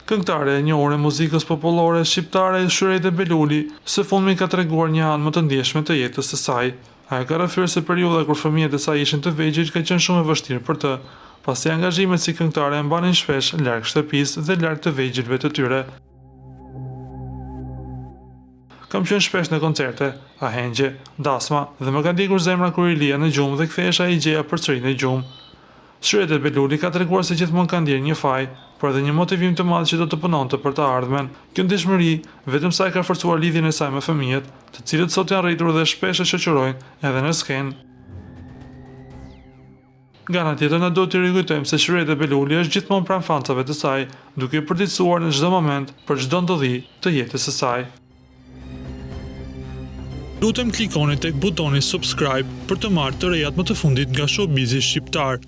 Këngëtare e njohur e muzikës popullore shqiptare Shëredhe Beluli së fundmi ka treguar një anë më të ndjeshme të jetës së saj. Ajo ka rrëfyer se periudha kur fëmijët e saj ishin të vegjël ka qenë shumë e vështirë për të, pasi angazhimet si këngëtare e mbanin shpesh larg shtëpisë dhe larg të vegjëlve të tyre. Kam qenë shpesh në koncerte, ahengje, dasma dhe më ka ndjekur zemra kur i lija në gjumë dhe kthehesha i gjeja përsëri në gjumë. Shëredhe Beluli ka treguar se gjithmonë ka ndjerë një faj, por edhe një motivim të madh që do të punonte për të ardhmen. Kjo ndeshmëri vetëm sa e ka forcuar lidhjen e saj me fëmijët, të cilët sot janë rritur dhe shpesh e shoqërojnë edhe në skenë. Nga ana tjetër na duhet të rikujtojmë se Shëredhe Beluli është gjithmonë pranë fansave të saj, duke i përditësuar në çdo moment për çdo ndodhi të jetës së saj. Lutem klikoni tek butoni subscribe për të marrë të rejat më të fundit nga showbizi shqiptar.